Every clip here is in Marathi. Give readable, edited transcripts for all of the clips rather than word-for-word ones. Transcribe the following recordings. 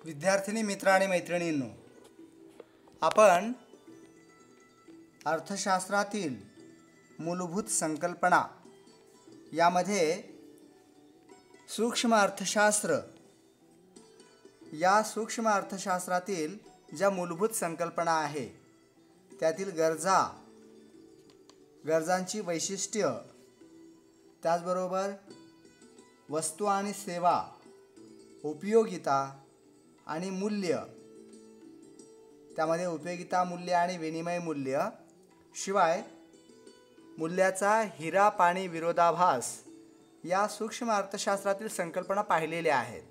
विद्यार्थिनी मित्र आणि मैत्रिणींनो, आपण अर्थशास्त्रातील मूलभूत संकल्पना यामध्ये सूक्ष्म अर्थशास्त्र या सूक्ष्म अर्थशास्त्रातील ज्या मूलभूत संकल्पना आहे त्यातील गरजांची वैशिष्ट्य, त्याचबरोबर वस्तू आणि सेवा, उपयोगिता आणि मूल्य, त्यामध्ये उपयोगिता मूल्य आणि विनिमय मूल्य, शिवाय मूल्याचा हिरा पाणी विरोधाभास या सूक्ष्म अर्थशास्त्रातील संकल्पना पाहिलेल्या आहेत.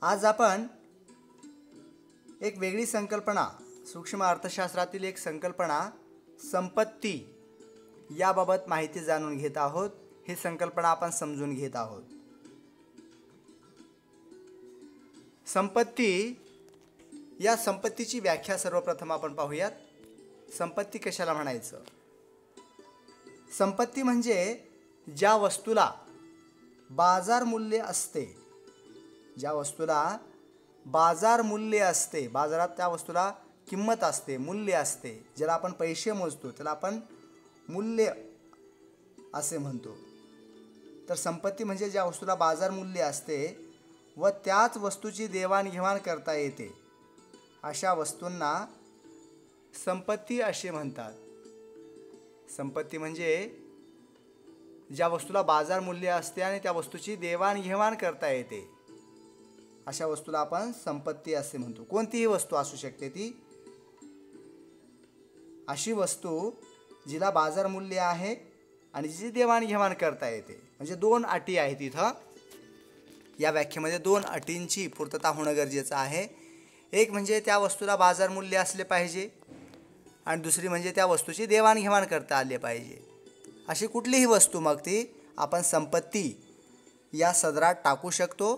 आज आपण एक वेगळी संकल्पना, सूक्ष्म अर्थशास्त्रातील एक संकल्पना संपत्ती याबाबत माहिती जाणून घेत आहोत. ही संकल्पना आपण समजून घेत आहोत. संपत्ती, या संपत्तीची व्याख्या सर्वप्रथम आपण पाहूयात. संपत्ती कशाला म्हणायचं? संपत्ती म्हणजे ज्या वस्तूला बाजार मूल्य असते, ज्या वस्तूला बाजार मूल्य असते, बाजारात त्या वस्तूला किंमत असते, मूल्य असते, ज्याला आपण पैसे मोजतो त्याला आपण मूल्य असे म्हणतो. तर संपत्ती म्हणजे ज्या वस्तूला बाजार मूल्य असते व त्याच वस्तूची देवाणघेवाण करता येते अशा वस्तूंना संपत्ती असे म्हणतात. संपत्ती म्हणजे ज्या वस्तूला बाजार मूल्य असते आणि त्या वस्तूची देवाणघेवाण करता येते अशा वस्तूला आपण संपत्ती असे म्हणतो. कोणतीही वस्तू असू शकते ती, अशी वस्तू जिला बाजार मूल्य आहे आणि जिची देवाणघेवाण करता येते. म्हणजे दोन अटी आहेत इथं. या व्याख्येमध्ये दोन अटींची पूर्तता होणं गरजेचं आहे. एक म्हणजे त्या वस्तूला बाजार मूल्य असले पाहिजे आणि दुसरी म्हणजे त्या वस्तूची देवाणघेवाण करता आली पाहिजे. अशी कुठलीही वस्तू मग ती आपण संपत्ती या सदरात टाकू शकतो.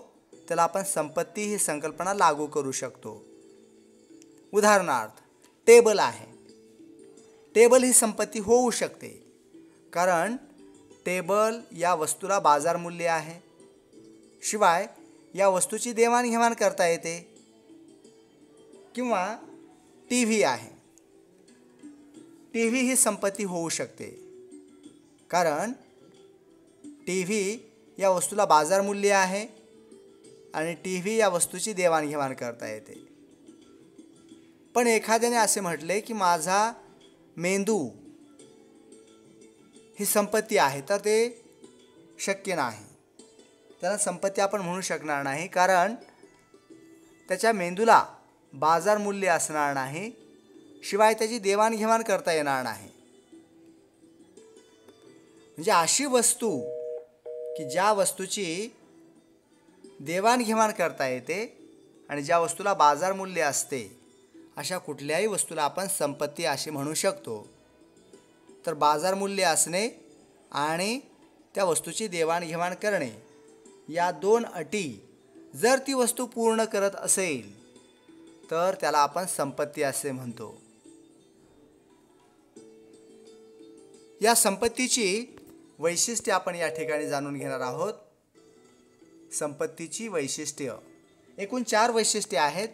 त्याला आपण संपत्ती ही संकल्पना लागू करू शकतो. उदाहरणार्थ टेबल आहे. टेबल ही संपत्ती होऊ शकते कारण टेबल या वस्तूला बाजार मूल्य आहे, शिवाय या वस्तूची देवाणघेवाण करता येते. किंवा टी व्ही आहे. टी व्ही ही संपत्ती होऊ शकते कारण टी व्ही या वस्तूला बाजार मूल्य आहे आणि टी व्ही या वस्तूची देवाणघेवाण करता येते. पण एखाद्याने असे म्हटले की माझा मेंदू ही संपत्ती आहे, तर ते शक्य नाही. त्याला संपत्ती आपण म्हणू शकणार नाही कारण त्याच्या मेंदूला बाजार मूल्य असणार नाही, शिवाय त्याची देवाणघेवाण करता येणार नाही. म्हणजे अशी वस्तू की ज्या वस्तूची देवाणघेवाण करता येते आणि ज्या वस्तूला बाजार मूल्य असते अशा कुठल्याही वस्तूला आपण संपत्ती असे म्हणू शकतो. तर बाजार मूल्य असणे आणि त्या वस्तूची देवाणघेवाण करणे या दोन अटी जर ती वस्तू पूर्ण करत असेल तर त्याला आपण संपत्ती असे म्हणतो. या संपत्तीची वैशिष्ट्ये आपण या ठिकाणी जाणून घेणार आहोत. संपत्तीची वैशिष्ट्य, एकूण 4 वैशिष्ट्ये आहेत.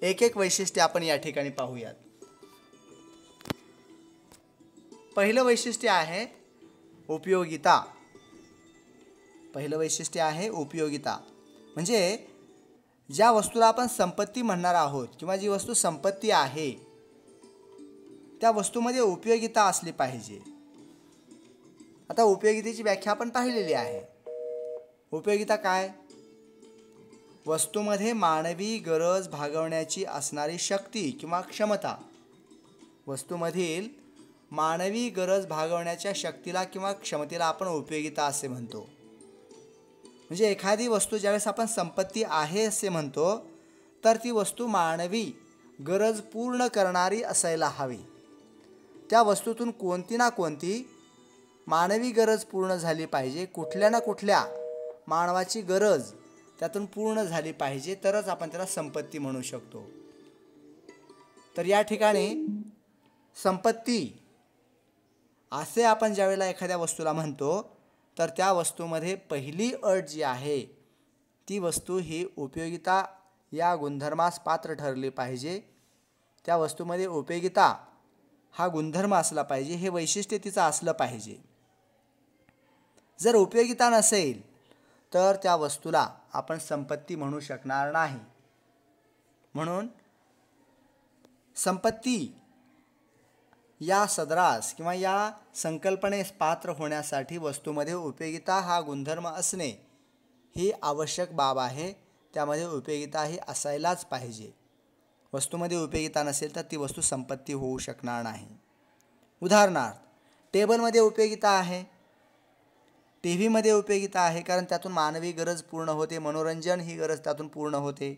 एक वैशिष्ट्य आपण या ठिकाणी पाहूयात. पहिलं वैशिष्ट्य आहे उपयोगिता. पहिलं वैशिष्ट्य आहे उपयोगिता. म्हणजे ज्या वस्तूला आपण संपत्ती म्हणणार आहोत किंवा जी वस्तू संपत्ती आहे त्या वस्तूमध्ये उपयोगिता असली पाहिजे. आता उपयोगितेची व्याख्या आपण पाहिलेली आहे. उपयोगिता काय? वस्तूमध्ये मानवी गरज भागवण्याची असणारी शक्ती किंवा क्षमता. वस्तूमधील मानवी गरज भागवण्याच्या शक्तीला किंवा क्षमतेला आपण उपयोगिता असे म्हणतो. म्हणजे एखादी वस्तू ज्यावेळेस आपण संपत्ती आहे असे म्हणतो तर ती वस्तू मानवी गरज पूर्ण करणारी असायला हवी. त्या वस्तूतून कोणती ना कोणती मानवी गरज पूर्ण झाली पाहिजे. कुठल्या ना कुठल्या मानवाची गरज त्यातून पूर्ण झाली पाहिजे, तरच आपण त्याला संपत्ती म्हणू शकतो. तर या ठिकाणी संपत्ती असे आपण ज्यावेळेला एखाद्या वस्तूला म्हणतो तर त्या वस्तूमध्ये पहिली अट जी आहे ती वस्तू ही उपयोगिता या गुणधर्मास पात्र ठरली पाहिजे. त्या वस्तूमध्ये उपयोगिता हा गुणधर्म असला पाहिजे, हे वैशिष्ट्य तिचं असलं पाहिजे. जर उपयोगिता नसेल तर त्या वस्तूला आपण संपत्ती म्हणू शकणार नाही. म्हणून संपत्ती या सदरास किंवा या संकल्पनेस पात्र होण्यासाठी वस्तूमध्ये उपयोगिता हा गुणधर्म असणे ही आवश्यक बाब आहे. त्यामध्ये उपयोगिता ही असायलाच पाहिजे. वस्तूमध्ये उपयोगिता नसेल तर ती वस्तू संपत्ती होऊ शकणार नाही. उदाहरणार्थ, टेबलमध्ये उपयोगिता आहे, टी व्हीमध्ये उपयोगिता आहे, कारण त्यातून मानवी गरज पूर्ण होते, मनोरंजन ही गरज त्यातून पूर्ण होते.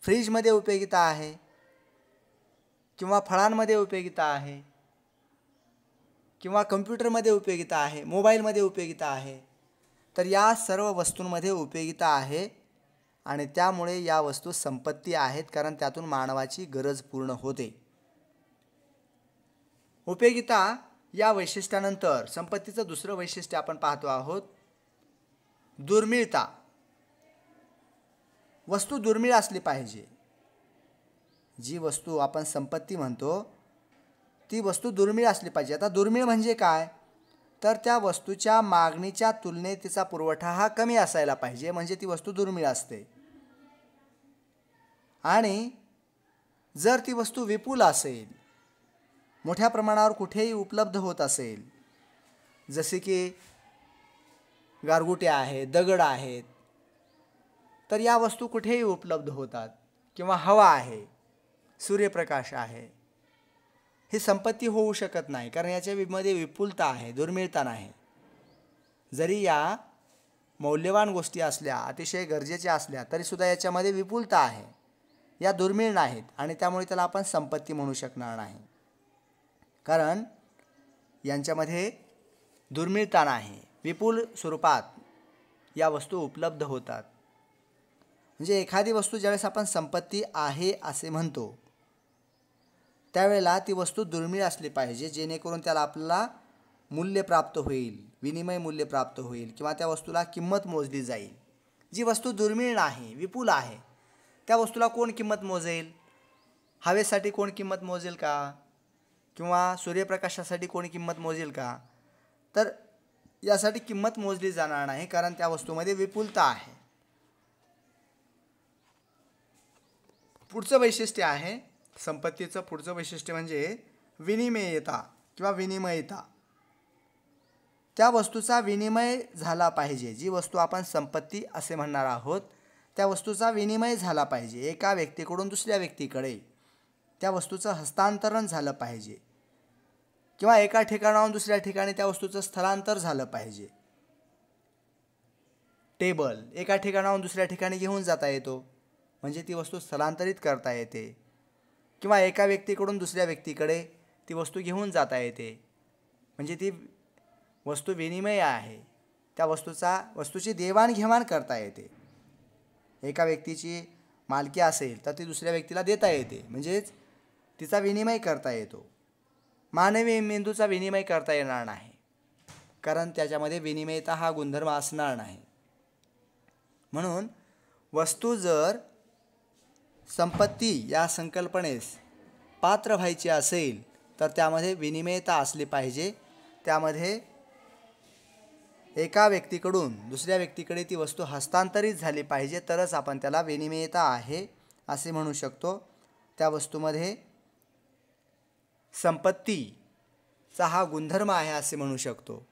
फ्रीजमध्ये उपयोगिता आहे किंवा फळांमध्ये उपयोगिता आहे किंवा कम्प्युटरमध्ये उपयोगिता आहे, मोबाईलमध्ये उपयोगिता आहे. तर या सर्व वस्तूंमध्ये उपयोगिता आहे आणि त्यामुळे या वस्तू संपत्ती आहेत, कारण त्यातून मानवाची गरज पूर्ण होते. उपयोगिता या वैशिष्ट्यानंतर संपत्तीचं दुसरं वैशिष्ट्य आपण पाहतो आहोत, दुर्मिळता. वस्तू दुर्मिळ असली पाहिजे. जी वस्तू आपण संपत्ती म्हणतो ती वस्तू दुर्मिळ असली पाहिजे. आता दुर्मिळ म्हणजे काय, तर त्या वस्तूच्या मागणीच्या तुलनेत तिचा पुरवठा हा कमी असायला पाहिजे, म्हणजे ती वस्तू दुर्मिळ असते. आणि जर ती वस्तू विपुल असेल, मोठ्या प्रमाणावर कुठेही उपलब्ध होत असेल, जसे की गारगोटे आहेत, दगड आहेत, तर या वस्तू कुठेही उपलब्ध होतात. किंवा हवा आहे, सूर्यप्रकाश आहे, ही संपत्ती होऊ शकत नाही, कारण याच्यामध्ये विपुलता आहे, दुर्मिळता नाही. जरी या मौल्यवान गोष्टी असल्या, अतिशय गरजेच्या असल्या, तरीसुद्धा याच्यामध्ये विपुलता आहे, या दुर्मिळ नाहीत आणि त्यामुळे त्याला आपण संपत्ती म्हणू शकणार नाही, कारण यांच्यामध्ये दुर्मिळता नाही, विपुल स्वरूपात या वस्तू उपलब्ध होतात. म्हणजे एखादी वस्तू ज्यावेळेस आपण संपत्ती आहे असे म्हणतो त्यावेळेला ती वस्तू दुर्मिळ असली पाहिजे, जेणेकरून त्याला आपल्याला मूल्य प्राप्त होईल, विनिमय मूल्य प्राप्त होईल किंवा त्या वस्तूला किंमत मोजली जाईल. जी वस्तू दुर्मिळ नाही, विपुल आहे, त्या वस्तूला कोण किंमत मोजेल? हवेसाठी कोण किंमत मोजेल का? किंवा सूर्यप्रकाशासाठी कोणी किंमत मोजेल का? तर यासाठी किंमत मोजली जाणार नाही, कारण त्या वस्तूमध्ये विपुलता आहे. पुढचं वैशिष्ट्य आहे संपत्तीचं, पुढचं वैशिष्ट्य म्हणजे विनिमयता किंवा विनिमयता. त्या वस्तूचा विनिमय झाला पाहिजे. जी वस्तू आपण संपत्ती असे म्हणणार आहोत त्या वस्तूचा विनिमय झाला पाहिजे. एका व्यक्तीकडून दुसऱ्या व्यक्तीकडे त्या वस्तूचं हस्तांतरण झालं पाहिजे किंवा एका ठिकाणाहून दुसऱ्या ठिकाणी त्या वस्तूचं स्थलांतर झालं पाहिजे. टेबल एका ठिकाणाहून दुसऱ्या ठिकाणी घेऊन जाता येतो, म्हणजे ती वस्तू स्थलांतरित करता येते, किंवा एका व्यक्तीकडून दुसऱ्या व्यक्तीकडे ती वस्तू घेऊन जाता येते, म्हणजे ती वस्तू विनिमय आहे. त्या वस्तूची देवाणघेवाण करता येते. एका व्यक्तीची मालकी असेल तर ती दुसऱ्या व्यक्तीला देता येते, म्हणजेच तिचा विनिमय करता येतो. मानवी मेंदूचा विनिमय करता येणार नाही, कारण त्याच्यामध्ये विनिमयता हा गुणधर्म असणार नाही. म्हणून वस्तू जर संपत्ती या संकल्पनेस पात्र व्हायची असेल तर त्यामध्ये विनिमयता असली पाहिजे. त्यामध्ये एका व्यक्तीकडून दुसऱ्या व्यक्तीकडे ती वस्तू हस्तांतरित झाली पाहिजे, तरच आपण त्याला विनिमयता आहे असे म्हणू शकतो. त्या वस्तूमध्ये संपत्तीचा हा गुणधर्म आहे असे म्हणू शकतो.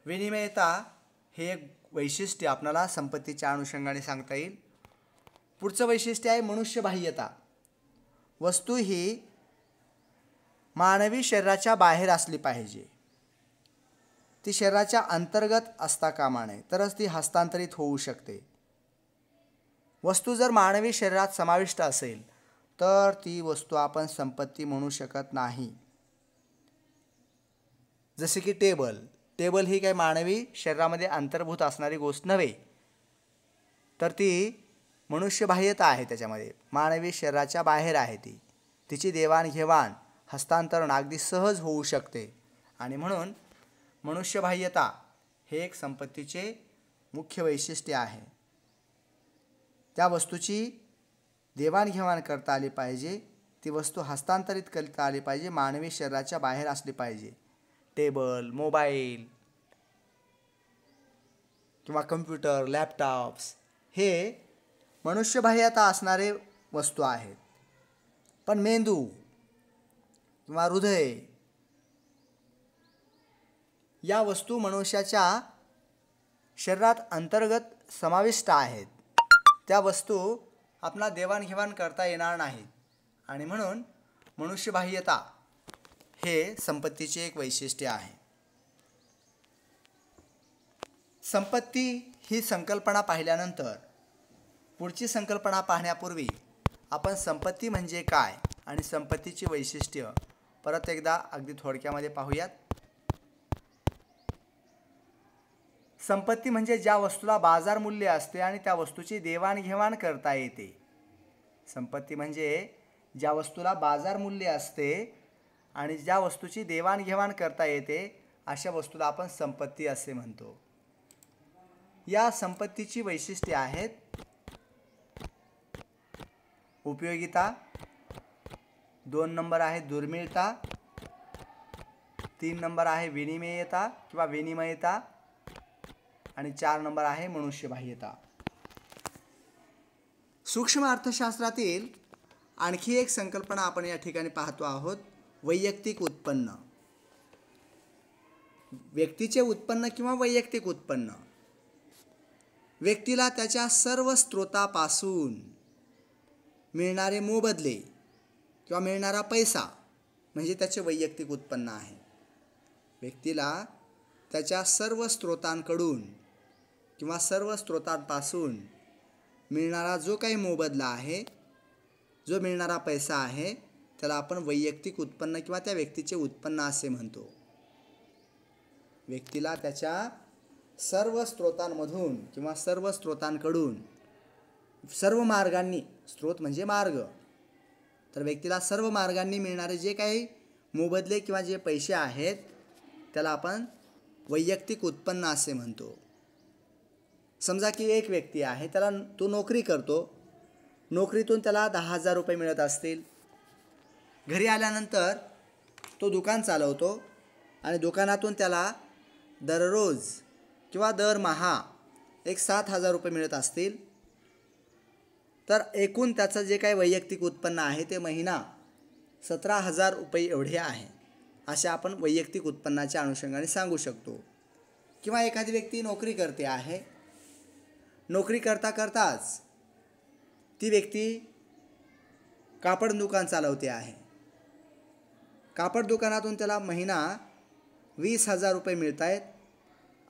विनिमयता हे एक वैशिष्ट्य आपल्याला संपत्तीच्या अनुषंगाने सांगता येईल. पुढचं वैशिष्ट्य आहे मनुष्यबाह्यता. वस्तू ही मानवी शरीराच्या बाहेर असली पाहिजे, ती शरीराच्या अंतर्गत असता कामा नये, तरच ती हस्तांतरित होऊ शकते. वस्तू जर मानवी शरीरात समाविष्ट असेल तर ती वस्तू आपण संपत्ती म्हणू शकत नाही. जसे की टेबल ही काही मानवी शरीरामध्ये अंतर्भूत असणारी गोष्ट नव्हे, तर ती मनुष्यबाह्यता आहे. त्याच्यामध्ये मानवी शरीराच्या बाहेर आहे. तिची देवाणघेवाण हस्तांतरण अगदी सहज होऊ शकते आणि म्हणून मनुष्यबाह्यता हे एक संपत्तीचे मुख्य वैशिष्ट्य आहे. त्या वस्तूची देवाणघेवाण करता आली पाहिजे, ती वस्तू हस्तांतरित करता आली पाहिजे, मानवी शरीराच्या बाहेर असली पाहिजे. टेबल, मोबाईल किंवा कम्प्युटर, लॅपटॉप्स हे मनुष्यबाह्यता असणारे वस्तू आहेत. पण मेंदू किंवा हृदय या वस्तू मनुष्याच्या शरीरात अंतर्गत समाविष्ट आहेत. त्या वस्तू आपला देवाणघेवाण करता येणार नाहीत आणि म्हणून मनुष्यबाह्यता हे संपत्तीचे एक वैशिष्ट्य आहे. संपत्ती ही संकल्पना पाहिल्यानंतर पुढची संकल्पना पाहण्यापूर्वी आपण संपत्ती म्हणजे काय आणि संपत्तीची वैशिष्ट्य परत एकदा अगदी थोडक्यामध्ये पाहूयात. संपत्ती म्हणजे ज्या वस्तूला बाजार मूल्य असते आणि त्या वस्तूची देवाणघेवाण करता येते. संपत्ती म्हणजे ज्या वस्तूला बाजार मूल्य असते आणि ज्या वस्तूची देवाणघेवाण करता येते अशा वस्तूला आपण संपत्ती असे म्हणतो. या संपत्तीची वैशिष्ट्ये आहेत उपयोगिता, 2 नंबर आहे दुर्मिळता, 3 नंबर आहे विनिमयता किंवा विनिमयता आणि 4 नंबर आहे मनुष्यबाह्यता. सूक्ष्म अर्थशास्त्रातील आणखी एक संकल्पना आपण या ठिकाणी पाहतो आहोत, वैयक्तिक उत्पन्न. व्यक्तीचे उत्पन्न किंवा वैयक्तिक उत्पन्न व्यक्तीला त्याच्या सर्व स्रोतापासून मिळणारे मोबदले किंवा मिळणारा पैसा म्हणजे त्याचे वैयक्तिक उत्पन्न आहे. व्यक्तीला त्याच्या सर्व स्रोतांकडून किंवा सर्व स्रोतांपासून मिळणारा जो काही मोबदला आहे, जो मिळणारा पैसा आहे त्याला आपण वैयक्तिक उत्पन्न किंवा त्या व्यक्तीचे उत्पन्न असे म्हणतो. व्यक्तीला त्याच्या सर्व स्रोतांमधून किंवा सर्व स्रोतांकडून सर्व मार्गांनी, स्रोत म्हणजे मार्ग, तर व्यक्तीला सर्व मार्गांनी मिळणारे जे काही मोबदले किंवा जे पैसे आहेत त्याला आपण वैयक्तिक उत्पन्न असे म्हणतो. समजा की एक व्यक्ती आहे, तो नोकरी करतो, नोकरीतून त्याला 10,000 रुपये मिळत असतील. घरी आल्यानंतर तो दुकान चालवतो आणि दुकानातून त्याला दररोज किंवा दरमहा एक 7,000 रुपये मिळत असतील. तर एकूण त्याचं जे काही वैयक्तिक उत्पन्न आहे ते महिना 17,000 रुपये एवढे आहे असे आपण वैयक्तिक उत्पन्नाच्या अनुषंगाने सांगू शकतो. किंवा एखादी व्यक्ती नोकरी करते आहे, नोकरी करता करताच ती व्यक्ती कापड दुकान चालवते आहे. कापड दुकानातून त्याला महिना 20,000 रुपये मिळत आहेत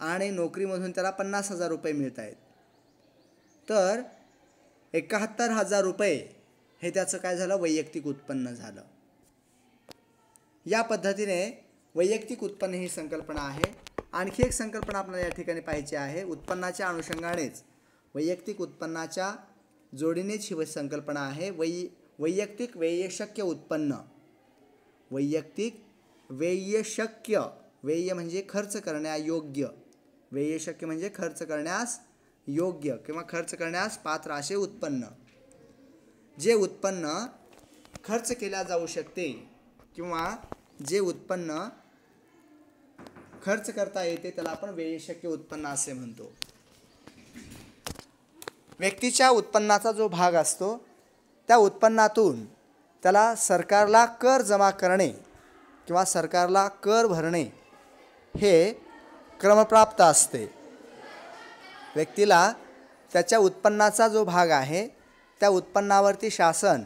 आणि नोकरीमधून त्याला 50,000 रुपये मिळत आहेत. तर 71,000 रुपये हे त्याचं काय झालं, वैयक्तिक उत्पन्न झालं. या पद्धतीने वैयक्तिक उत्पन्न ही संकल्पना आहे. आणखी एक संकल्पना आपल्याला या ठिकाणी पाहायची आहे. उत्पन्नाच्या अनुषंगानेच वैयक्तिक उत्पन्नाच्या जोडीनेच ही संकल्पना आहे वैयक्तिक व्ययशक्य उत्पन्न. वैयक्तिक व्ययशक्य, व्यय म्हणजे खर्च करण्यायोग्य, व्ययशक्य म्हणजे खर्च करण्यास योग्य किंवा खर्च करण्यास पात्र असे उत्पन्न. जे उत्पन्न खर्च केल्या जाऊ शकते किंवा जे उत्पन्न खर्च करता येते त्याला आपण व्ययशक्य उत्पन्न असे म्हणतो. व्यक्तीच्या उत्पन्नाचा जो भाग असतो त्या उत्पन्नातून त्याला सरकारला कर जमा करणे किंवा सरकारला कर भरणे हे क्रमप्राप्त असते. व्यक्तीला त्याच्या उत्पन्नाचा जो भाग आहे त्या उत्पन्नावरती शासन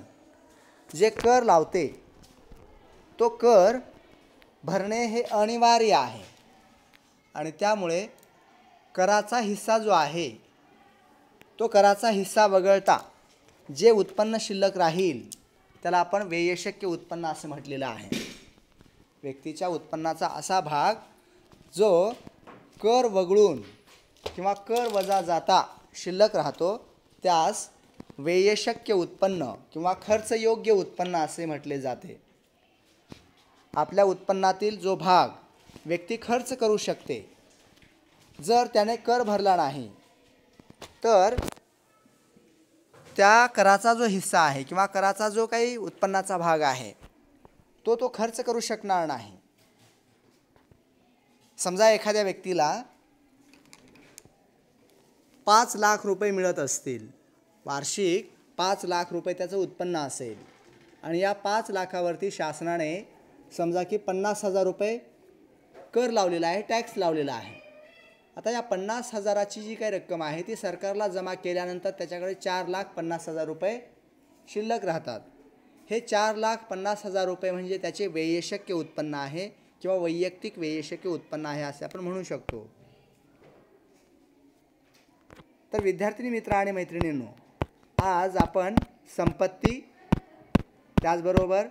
जे कर लावते तो कर भरणे हे अनिवार्य आहे आणि त्यामुळे कराचा हिस्सा जो आहे तो कराचा हिस्सा वगळता जे उत्पन्न शिल्लक राहील त्याला आपण व्ययशक्य उत्पन्न असं म्हटलेलं आहे. व्यक्तीच्या उत्पन्नाचा असा भाग जो कर वगळून किंवा कर वजा जाता शिल्लक राहतो त्यास व्ययशक्य उत्पन्न किंवा खर्चयोग्य उत्पन्न असे म्हटले जाते. आपल्या उत्पन्नातील जो भाग व्यक्ती खर्च करू शकते, जर त्याने कर भरला नाही तर त्या कराचा जो हिस्सा आहे किंवा कराचा जो काही उत्पन्नाचा भाग आहे तो खर्च करू शकणार नाही. समजा एखाद्या व्यक्तीला 5 लाख रुपये मिळत असतील, वार्षिक 5 लाख रुपये त्याचं उत्पन्न असेल आणि या 5 लाखावरती शासनाने समजा की 50,000 रुपये कर लावलेला आहे, टॅक्स लावलेला आहे. आता या 50,000ची जी काही रक्कम आहे ती सरकारला जमा केल्यानंतर त्याच्याकडे 4,50,000 रुपये शिल्लक राहतात. हे 4,50,000 रुपये म्हणजे त्याचे व्ययशक्य उत्पन्न आहे किंवा वैयक्तिक व्ययशक्य उत्पन्न आहे असे आपण म्हणू शकतो. तर विद्यार्थी मित्र आणि मैत्रिणींनो, आज आपण संपत्ती, त्याचबरोबर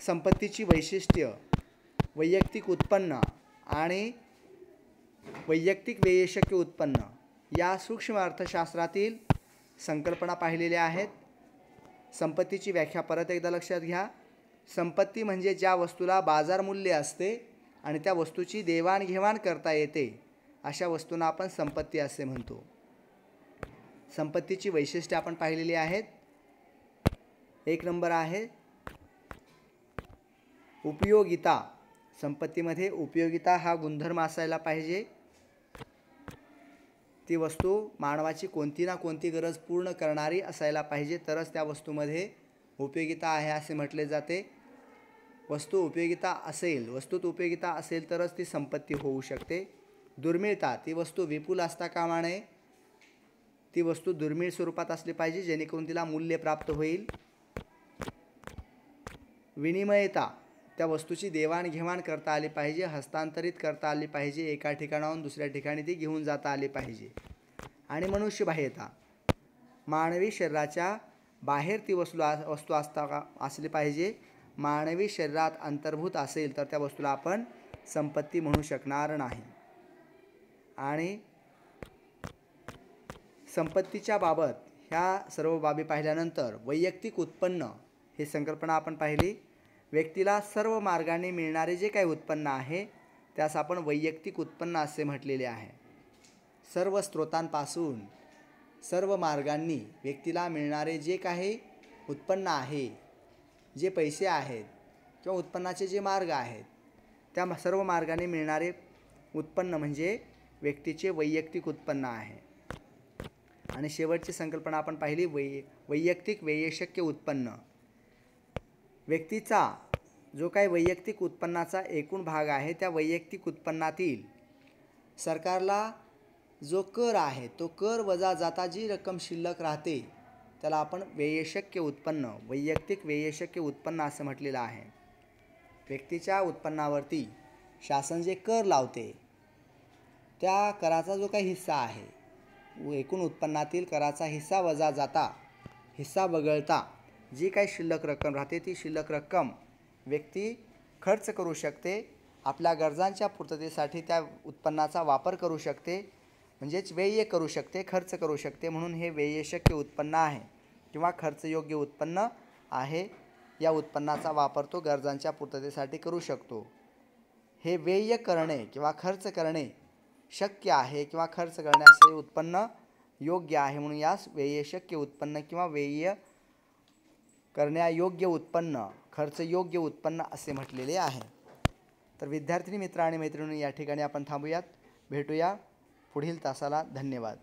संपत्तीची वैशिष्ट्य, वैयक्तिक उत्पन्न आणि वैयक्तिक व्ययशक्य उत्पन्न या सूक्ष्म अर्थशास्त्रातील संकल्पना पाहिलेल्या आहेत. संपत्तीची व्याख्या परत एकदा लक्षात घ्या. संपत्ती म्हणजे ज्या वस्तूला बाजार मूल्य असते आणि त्या वस्तूची देवाणघेवाण करता येते अशा वस्तूंना आपण संपत्ती असे म्हणतो. संपत्तीची वैशिष्ट्ये आपण पाहिलेली आहेत. 1 नंबर आहे उपयोगिता. संपत्तीमध्ये उपयोगिता हा गुणधर्म असायला पाहिजे. ती वस्तू मानवाची कोणती ना कोणती गरज पूर्ण करणारी असायला पाहिजे, तरच त्या वस्तूमध्ये उपयोगिता आहे असे म्हटले जाते. वस्तूत उपयोगिता असेल तरच ती संपत्ती होऊ शकते. दुर्मिळता, ती वस्तू विपुल असता कामा नये. ती वस्तू दुर्मिळ स्वरूपात असली पाहिजे जेणेकरून तिला मूल्य प्राप्त होईल. विनिमयता, त्या वस्तूची देवाणघेवाण करता आली पाहिजे, हस्तांतरित करता आली पाहिजे, एका ठिकाणाहून दुसऱ्या ठिकाणी ती घेऊन जाता आली पाहिजे. आणि मनुष्यबाह्यता, मानवी शरीराच्या बाहेर ती वस्तू असली पाहिजे. मानवी शरीरात अंतर्भूत असेल तर त्या वस्तूला आपण संपत्ती म्हणू शकणार नाही. आणि संपत्तीच्या बाबत ह्या सर्व बाबी पाहिल्यानंतर वैयक्तिक उत्पन्न ही संकल्पना आपण पाहिली. व्यक्तीला सर्व मार्गाने मिळणारे जे काही उत्पन्न आहे त्यास आपण वैयक्तिक उत्पन्न असे म्हटलेले आहे. सर्व स्रोतांपासून, सर्व मार्गांनी व्यक्तीला मिळणारे जे काही उत्पन्न आहे, जे पैसे आहेत किंवा उत्पन्नाचे जे मार्ग आहेत त्या सर्व मार्गाने मिळणारे उत्पन्न म्हणजे व्यक्तीचे वैयक्तिक उत्पन्न आहे. आणि शेवटची संकल्पना आपण पाहिली वैयक्तिक व्ययशक्य उत्पन्न. व्यक्तीचा जो काही वैयक्तिक उत्पन्नाचा एकूण भाग आहे त्या वैयक्तिक उत्पन्नातील सरकारला जो कर आहे तो कर वजा जाता जी रक्कम शिल्लक राहते त्याला आपण व्ययशक्य उत्पन्न, वैयक्तिक व्ययशक्य उत्पन्न असं म्हटलेलं आहे. व्यक्तीच्या उत्पन्नावरती शासन जे कर लावते त्या कराचा जो काही हिस्सा आहे, एकूण उत्पन्नातील कराचा हिस्सा वजा जाता, हिस्सा वगळता जी काही शिल्लक रक्कम राहते ती शिल्लक रक्कम व्यक्ती खर्च करू शकते, आपल्या गरजांच्या पूर्ततेसाठी त्या उत्पन्नाचा वापर करू शकते, म्हणजेच व्यय करू शकते, खर्च करू शकते. म्हणून हे व्ययशक्य उत्पन्न आहे किंवा खर्चयोग्य उत्पन्न आहे. या उत्पन्नाचा वापर तो गरजांच्या पूर्ततेसाठी करू शकतो. हे व्यय करणे किंवा खर्च करणे शक्य आहे किंवा खर्च करण्यास हे उत्पन्न योग्य आहे, म्हणून यास व्ययशक्य उत्पन्न किंवा व्यय करण्यायोग्य उत्पन्न, खर्चयोग्य उत्पन्न असे म्हटलेले आहे. तर विद्यार्थी मित्र आणि मैत्रिणी या ठिकाणी आपण थांबूयात. भेटूया पुढील तासाला. धन्यवाद.